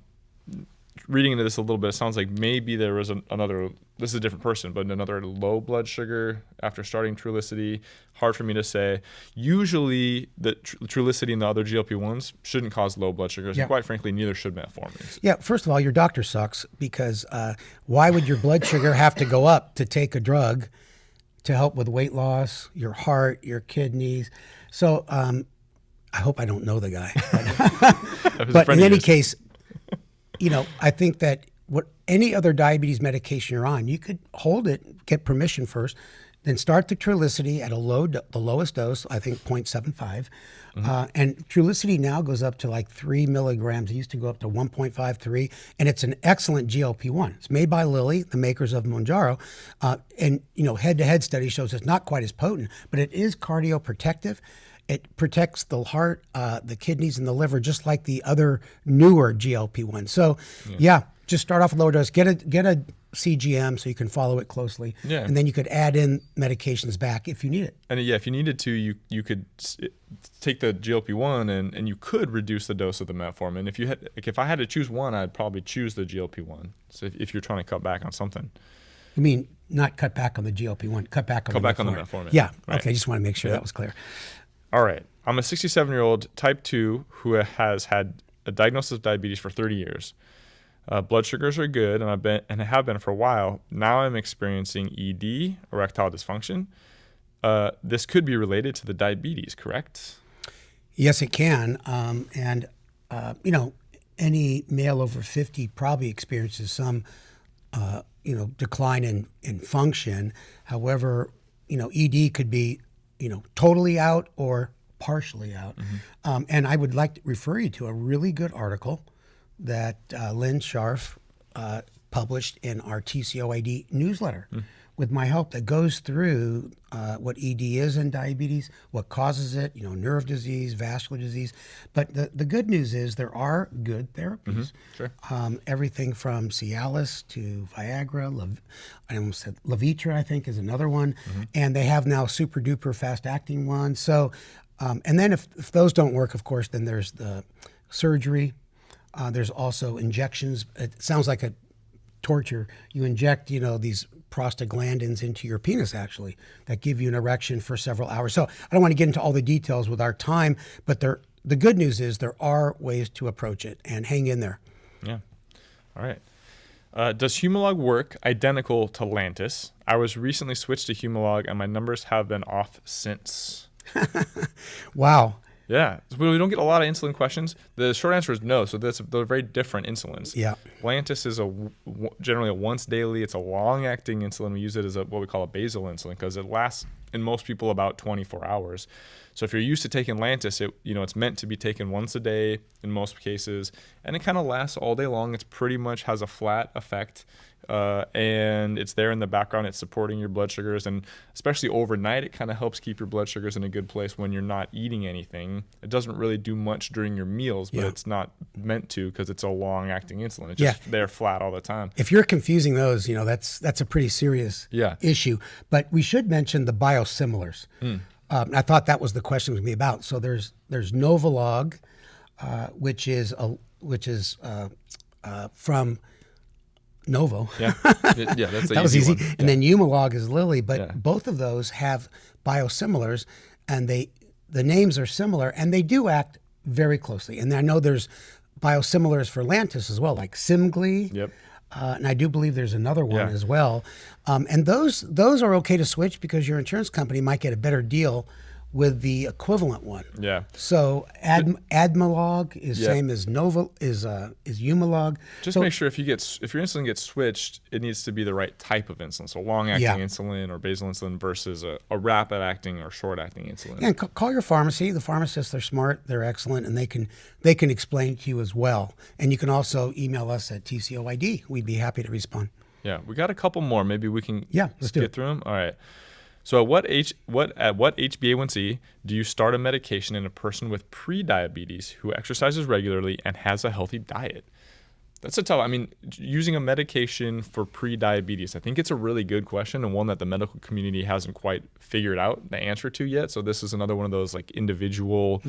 reading into this a little bit. It sounds like maybe there was another, this is a different person, but another low blood sugar after starting Trulicity. Hard for me to say. Usually the Trulicity and the other GLP-1s shouldn't cause low blood sugars. Yeah. And quite frankly, neither should metformin. Yeah, first of all, your doctor sucks because why would your blood sugar have to go up to take a drug to help with weight loss, your heart, your kidneys? So I hope I don't know the guy. But in any case, I think that any other diabetes medication you're on, you could hold it, get permission first, then start the Trulicity at the lowest dose, I think 0.75. And Trulicity now goes up to like 3 milligrams. It used to go up to 1.53, and it's an excellent GLP-1. It's made by Lilly, the makers of Mounjaro, and head-to-head study shows it's not quite as potent, but it is cardioprotective. It protects the heart, the kidneys, and the liver, just like the other newer GLP-1. So, yeah, just start off with lower dose. Get a CGM so you can follow it closely. Yeah. And then you could add in medications back if you need it. And if you needed to, you could take the GLP-1 and you could reduce the dose of the metformin. If I had to choose one, I'd probably choose the GLP-1. So if you're trying to cut back on something. You mean not cut back on the GLP-1, cut back on the metformin. Yeah. Right. Okay. I just want to make sure that was clear. All right. I'm a 67-year-old type 2 who has had a diagnosis of diabetes for 30 years. Blood sugars are good, and I have been for a while. Now I'm experiencing ED, erectile dysfunction. This could be related to the diabetes, correct? Yes, it can. Any male over 50 probably experiences some, decline in function. However, ED could be, totally out or partially out. Mm-hmm. And I would like to refer you to a really good article that Lynn Scharf published in our TCOID newsletter with my help that goes through what ED is in diabetes, what causes it, nerve disease, vascular disease. But the good news is there are good therapies. Sure. Everything from Cialis to Viagra, I almost said Levitra, I think, is another one. And they have now super duper fast acting ones. So, and then if those don't work, of course, then there's the surgery. There's also injections. It sounds like a torture. You inject, these prostaglandins into your penis, actually, that give you an erection for several hours. So I don't want to get into all the details with our time, but the good news is there are ways to approach it, and hang in there. Yeah. All right. Does Humalog work identical to Lantus? I was recently switched to Humalog, and my numbers have been off since. Wow. Yeah, we don't get a lot of insulin questions. The short answer is no. So they're very different insulins. Yeah. Lantus is generally a once daily. It's a long-acting insulin. We use it as what we call a basal insulin because it lasts in most people about 24 hours. So if you're used to taking Lantus, it's meant to be taken once a day in most cases, and it kind of lasts all day long. It's pretty much has a flat effect. And it's there in the background. It's supporting your blood sugars, and especially overnight, it kind of helps keep your blood sugars in a good place when you're not eating anything. It doesn't really do much during your meals, but it's not meant to because it's a long-acting insulin. It's just there flat all the time. If you're confusing those, that's a pretty serious issue. But we should mention the biosimilars. I thought that was the question was going to be about. So there's Novolog, which is from Novo. Yeah, that's that was easy. One. And then Humalog is Lilly, but both of those have biosimilars, and the names are similar, and they do act very closely. And I know there's biosimilars for Lantus as well, like Simgli. Yep. And I do believe there's another one as well. And those are okay to switch because your insurance company might get a better deal with the equivalent one. Yeah. So Admelog is same as Humalog. Just make sure if your insulin gets switched, it needs to be the right type of insulin. So long-acting insulin or basal insulin versus a rapid-acting or short-acting insulin. Yeah, and call your pharmacy. The pharmacists, they're smart, they're excellent, and they can explain to you as well. And you can also email us at TCOID. We'd be happy to respond. Yeah, we got a couple more. Maybe we can let's get through them. All right. So at what HbA1c do you start a medication in a person with pre-diabetes who exercises regularly and has a healthy diet? That's a tough. Using a medication for pre-diabetes, I think it's a really good question and one that the medical community hasn't quite figured out the answer to yet. So this is another one of those like individual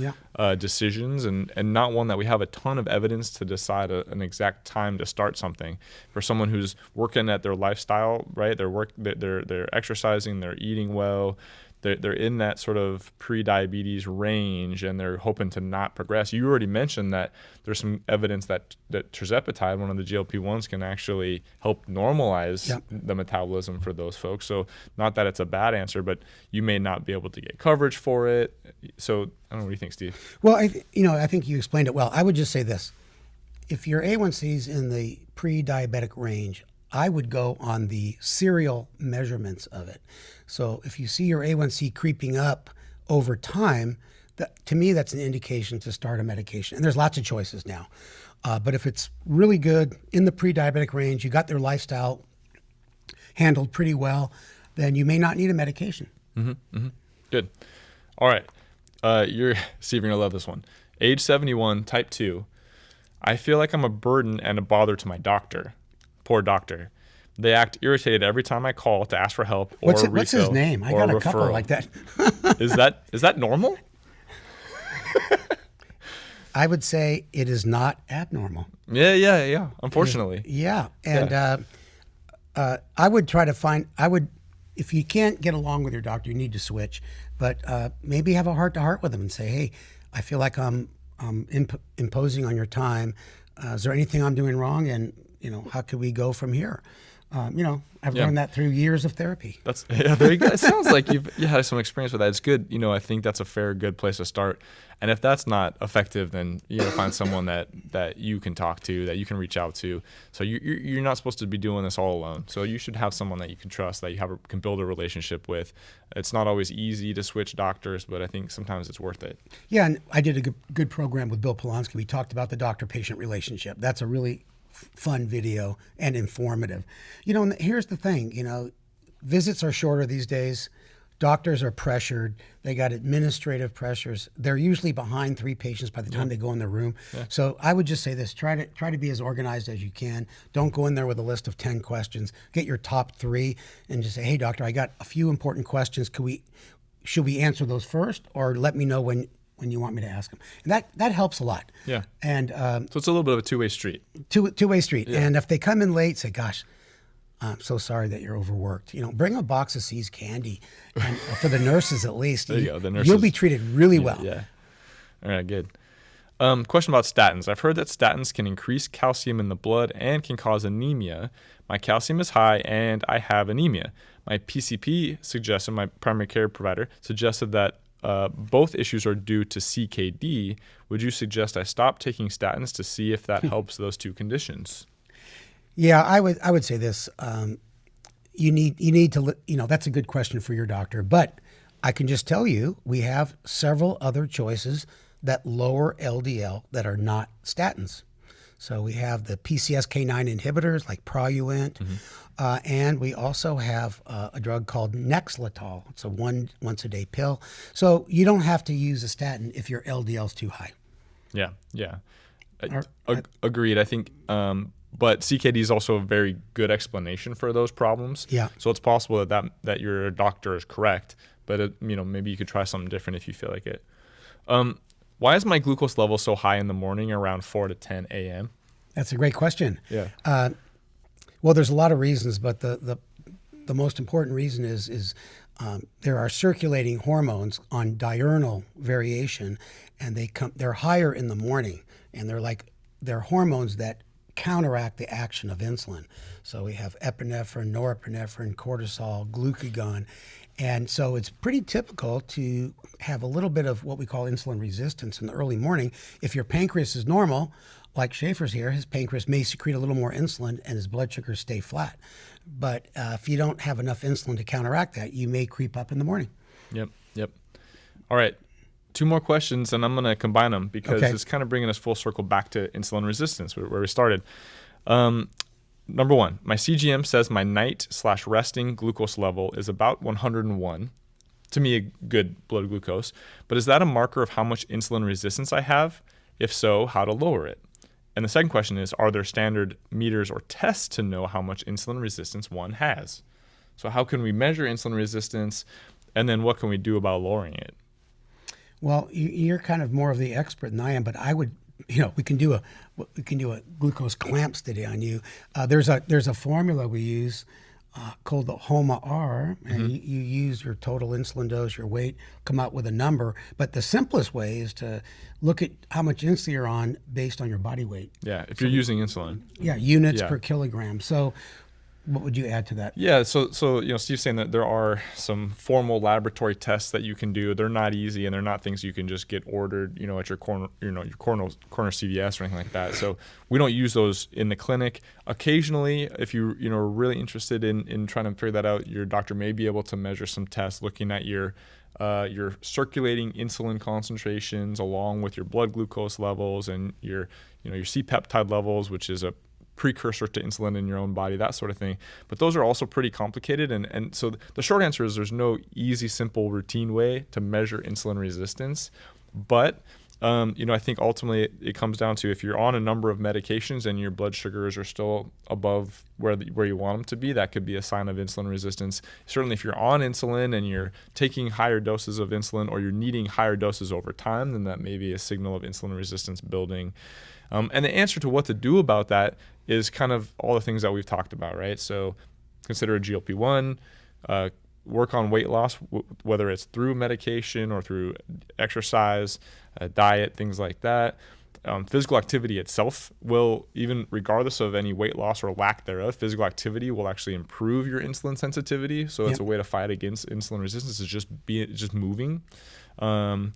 decisions and not one that we have a ton of evidence to decide an exact time to start something. For someone who's working at their lifestyle, right? They're exercising, they're eating well. They're in that sort of pre-diabetes range, and they're hoping to not progress. You already mentioned that there's some evidence that tirzepatide, one of the GLP-1s, can actually help normalize the metabolism for those folks. So not that it's a bad answer, but you may not be able to get coverage for it. So I don't know, what do you think, Steve? Well, I think you explained it well. I would just say this. If your A1C is in the pre-diabetic range, I would go on the serial measurements of it. So if you see your A1C creeping up over time, to me, that's an indication to start a medication. And there's lots of choices now. But if it's really good in the pre-diabetic range, you got their lifestyle handled pretty well, then you may not need a medication. Good. All right. Steve, you're going to love this one. Age 71, type 2. I feel like I'm a burden and a bother to my doctor. Poor doctor. They act irritated every time I call to ask for help or What's a refill. what's his name? I or got a a couple referral. like that. Is that normal? I would say it is not abnormal. Yeah. Unfortunately. Yeah, and I would try to find. If you can't get along with your doctor, you need to switch. But maybe have a heart-to-heart with them and say, "Hey, I feel like I'm imposing on your time. Is there anything I'm doing wrong? And how could we go from here?" I've learned that through years of therapy. That's very good. It sounds like you had some experience with that. It's good. I think that's a fair, good place to start. And if that's not effective, then you got to find someone that you can talk to, that you can reach out to. So you're not supposed to be doing this all alone. So you should have someone that you can trust, that you can build a relationship with. It's not always easy to switch doctors, but I think sometimes it's worth it. Yeah, and I did a good program with Bill Polonsky. We talked about the doctor-patient relationship. That's a really fun video and informative. And here's the thing, visits are shorter these days. Doctors are pressured. They got administrative pressures. They're usually behind 3 patients by the time they go in the room. Yeah. So I would just say this, try to be as organized as you can. Don't go in there with a list of 10 questions. Get your top 3 and just say, "Hey doctor, I got a few important questions. Should we answer those first, or let me know when you want me to ask them?" And that helps a lot. Yeah. And so it's a little bit of a two-way street. Two-way street. Yeah. And if they come in late, say, "Gosh, I'm so sorry that you're overworked." Bring a box of C's candy, and for the nurses at least. There you go. The nurses. You'll be treated really well. Yeah. All right. Good. Question about statins. I've heard that statins can increase calcium in the blood and can cause anemia. My calcium is high and I have anemia. My PCP suggested, my primary care provider suggested that both issues are due to CKD. Would you suggest I stop taking statins to see if that helps those two conditions? Yeah, I would say this. You need to, that's a good question for your doctor, but I can just tell you we have several other choices that lower LDL that are not statins. So we have the PCSK9 inhibitors like Praluent, and we also have a drug called Nexletol. It's a once a day pill. So you don't have to use a statin if your LDL is too high. Yeah. Agreed. I think, but CKD is also a very good explanation for those problems. Yeah. So it's possible that your doctor is correct, but maybe you could try something different if you feel like it. Why is my glucose level so high in the morning around 4 to 10 a.m.? That's a great question. Yeah. Well, there's a lot of reasons, but the most important reason is there are circulating hormones on diurnal variation, and they're higher in the morning, and they're hormones that counteract the action of insulin. So we have epinephrine, norepinephrine, cortisol, glucagon. And so it's pretty typical to have a little bit of what we call insulin resistance in the early morning. If your pancreas is normal, like Schaefer's here, his pancreas may secrete a little more insulin and his blood sugars stay flat. But if you don't have enough insulin to counteract that, you may creep up in the morning. Yep. All right. 2 more questions, and I'm going to combine them because it's kind of bringing us full circle back to insulin resistance, where we started. Number 1, my CGM says my night/resting glucose level is about 101. To me, a good blood glucose. But is that a marker of how much insulin resistance I have? If so, how to lower it? And the second question is, are there standard meters or tests to know how much insulin resistance one has? So how can we measure insulin resistance, and then what can we do about lowering it? Well, you're kind of more of the expert than I am, but I would, we can do a glucose clamp study on you. There's a formula we use called the HOMA-R, and you use your total insulin dose, your weight, come out with a number. But the simplest way is to look at how much insulin you're on based on your body weight. Yeah, if you're using insulin. Yeah, units per kilogram. So what would you add to that? Yeah, so Steve's saying that there are some formal laboratory tests that you can do. They're not easy, and they're not things you can just get ordered, at your corner CVS or anything like that. So we don't use those in the clinic. Occasionally, if you are really interested in trying to figure that out, your doctor may be able to measure some tests looking at your circulating insulin concentrations along with your blood glucose levels and your C-peptide levels, which is a precursor to insulin in your own body, that sort of thing. But those are also pretty complicated. And so the short answer is there's no easy, simple, routine way to measure insulin resistance. But I think ultimately it comes down to if you're on a number of medications and your blood sugars are still above where you want them to be, that could be a sign of insulin resistance. Certainly if you're on insulin and you're taking higher doses of insulin or you're needing higher doses over time, then that may be a signal of insulin resistance building. And the answer to what to do about that is kind of all the things that we've talked about, right? So consider a GLP-1, work on weight loss, whether it's through medication or through exercise, diet, things like that. Physical activity itself will, even regardless of any weight loss or lack thereof, physical activity will actually improve your insulin sensitivity. So it's a way to fight against insulin resistance is just moving. And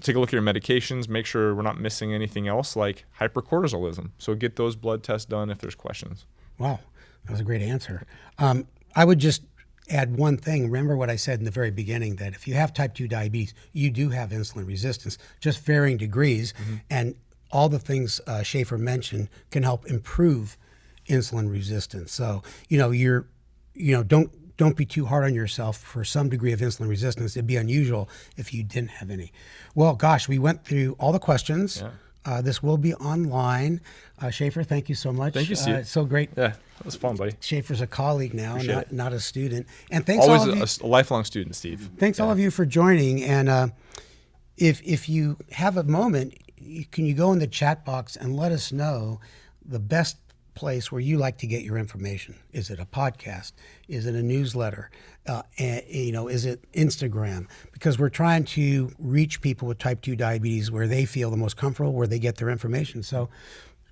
take a look at your medications, make sure we're not missing anything else like hypercortisolism. So get those blood tests done if there's questions. Wow, that was a great answer. I would just add one thing. Remember what I said in the very beginning, that if you have type 2 diabetes, you do have insulin resistance, just varying degrees. And all the things Schaefer mentioned can help improve insulin resistance. So, don't be too hard on yourself for some degree of insulin resistance. It'd be unusual if you didn't have any. Well, gosh, we went through all the questions. Yeah. This will be online. Schaefer, thank you so much. Thank you, Steve. It's so great. Yeah, that was fun, buddy. Schaefer's a colleague now, not a student. And thanks always all of you. a lifelong student, Steve. Thanks all of you for joining. And if you have a moment, can you go in the chat box and let us know the best place where you like to get your information? Is it a podcast? Is it a newsletter? Is it Instagram? Because we're trying to reach people with type 2 diabetes where they feel the most comfortable, where they get their information. So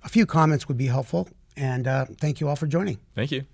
a few comments would be helpful. And thank you all for joining. Thank you.